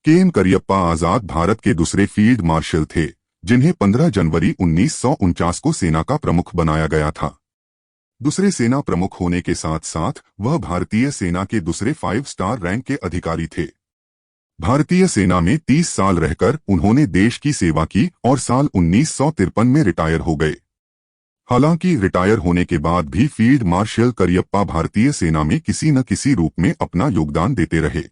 KM. Cariappa आजाद भारत के दूसरे field marshal थे, जिन्हें 15 जनवरी 1949 को सेना का प्रमुख बनाया गया था। दूसरे सेना प्रमुख होने के साथ साथ वह भारतीय सेना के दूसरे 5 स्टार रैंक के अधिकारी थे। भारतीय सेना में 30 साल रहकर उन्होंने देश की सेवा की और साल 1953 में रिटायर हो गए। हालांकि रिटायर होने के बाद भी फील्ड मार्शल करियप्पा भारतीय सेना में किसी न किसी रूप में अपना योगदान देते रहे।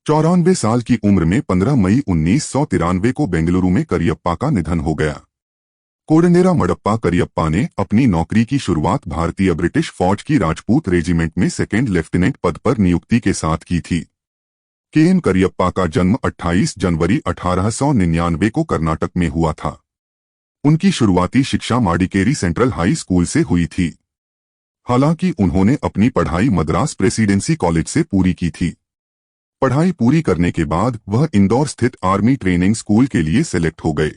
94 साल की उम्र में 15 मई 1993 को बेंगलुरु में करियप्पा का निधन हो गया। कोडनेरा मडप्पा करियप्पा ने अपनी नौकरी की शुरुआत भारतीय ब्रिटिश फौज की राजपूत रेजिमेंट में सेकेंड लेफ्टिनेंट पद पर नियुक्ति के साथ की थी। के.एम. करियप्पा का जन्म 28 जनवरी 1899 को कर्नाटक में हुआ था। उनकी शुरुआती शिक्षा मडिकेरी सेंट्रल हाई स्कूल से हुई थी। हालांकि उन्होंने अपनी पढ़ाई मद्रास प्रेसिडेंसी कॉलेज से पूरी की थी। पढ़ाई पूरी करने के बाद वह इंदौर स्थित आर्मी ट्रेनिंग स्कूल के लिए सेलेक्ट हो गए।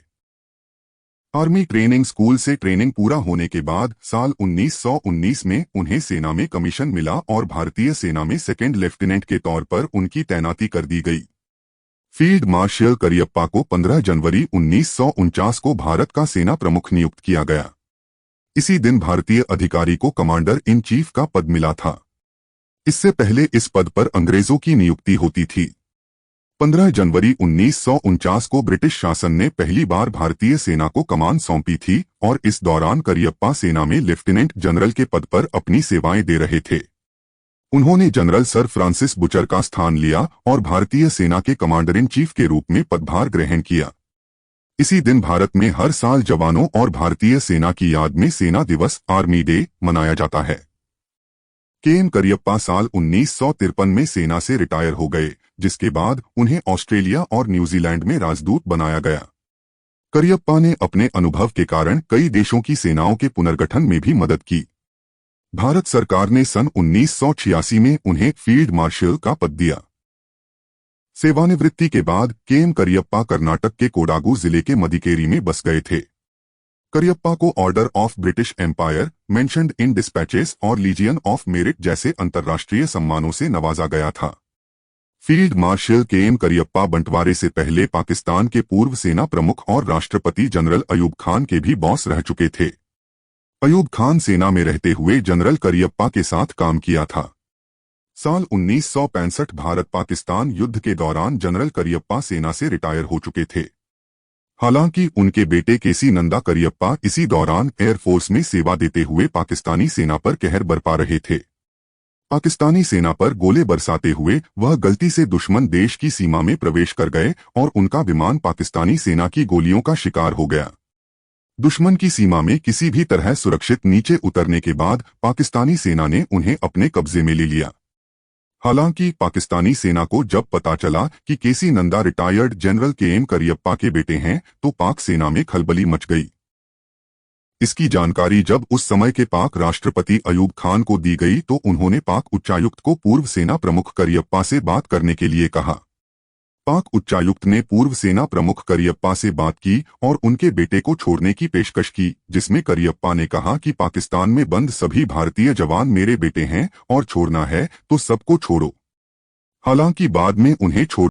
आर्मी ट्रेनिंग स्कूल से ट्रेनिंग पूरा होने के बाद साल 1919 में उन्हें सेना में कमीशन मिला और भारतीय सेना में सेकेंड लेफ्टिनेंट के तौर पर उनकी तैनाती कर दी गई। फील्ड मार्शल करियप्पा को 15 जनवरी 1949 को भारत का सेना प्रमुख नियुक्त किया गया। इसी दिन भारतीय अधिकारी को कमांडर इन चीफ का पद मिला था। इससे पहले इस पद पर अंग्रेजों की नियुक्ति होती थी। 15 जनवरी 1949 को ब्रिटिश शासन ने पहली बार भारतीय सेना को कमान सौंपी थी और इस दौरान करियप्पा सेना में लेफ्टिनेंट जनरल के पद पर अपनी सेवाएं दे रहे थे। उन्होंने जनरल सर फ्रांसिस बुचर का स्थान लिया और भारतीय सेना के कमांडर इन चीफ के रूप में पदभार ग्रहण किया। इसी दिन भारत में हर साल जवानों और भारतीय सेना की याद में सेना दिवस आर्मी डे मनाया जाता है। के.एम. करियप्पा साल 1953 में सेना से रिटायर हो गए, जिसके बाद उन्हें ऑस्ट्रेलिया और न्यूजीलैंड में राजदूत बनाया गया। करियप्पा ने अपने अनुभव के कारण कई देशों की सेनाओं के पुनर्गठन में भी मदद की। भारत सरकार ने सन 1986 में उन्हें फील्ड मार्शल का पद दिया। सेवानिवृत्ति के बाद के.एम. करियप्पा कर्नाटक के कोडागु जिले के मदिकेरी में बस गए थे। करियप्पा को Order of British Empire, mentioned in dispatches और लीजियन ऑफ मेरिट जैसे अंतर्राष्ट्रीय सम्मानों से नवाजा गया था। Field marshal KM. करियप्पा बंटवारे से पहले पाकिस्तान के पूर्व सेना प्रमुख और राष्ट्रपति जनरल अयूब खान के भी बॉस रह चुके थे। अयूब खान सेना में रहते हुए जनरल करियप्पा के साथ काम किया था। साल 1965 भारत पाकिस्तान युद्ध के दौरान जनरल करियप्पा सेना से रिटायर हो चुके थे। हालांकि उनके बेटे के.सी. नंदा करियप्पा इसी दौरान एयरफोर्स में सेवा देते हुए पाकिस्तानी सेना पर कहर बरपा रहे थे। पाकिस्तानी सेना पर गोले बरसाते हुए वह गलती से दुश्मन देश की सीमा में प्रवेश कर गए और उनका विमान पाकिस्तानी सेना की गोलियों का शिकार हो गया। दुश्मन की सीमा में किसी भी तरह सुरक्षित नीचे उतरने के बाद पाकिस्तानी सेना ने उन्हें अपने कब्जे में ले लिया। हालांकि पाकिस्तानी सेना को जब पता चला कि KC. Nanda retired general KM. Cariappa के बेटे हैं, तो पाक सेना में खलबली मच गई। इसकी जानकारी जब उस समय के पाक राष्ट्रपति अयूब खान को दी गई तो उन्होंने पाक उच्चायुक्त को पूर्व सेना प्रमुख करियप्पा से बात करने के लिए कहा। पाक उच्चायुक्त ने पूर्व सेना प्रमुख करियप्पा से बात की और उनके बेटे को छोड़ने की पेशकश की, जिसमें करियप्पा ने कहा कि पाकिस्तान में बंद सभी भारतीय जवान मेरे बेटे हैं और छोड़ना है तो सबको छोड़ो। हालांकि बाद में उन्हें छोड़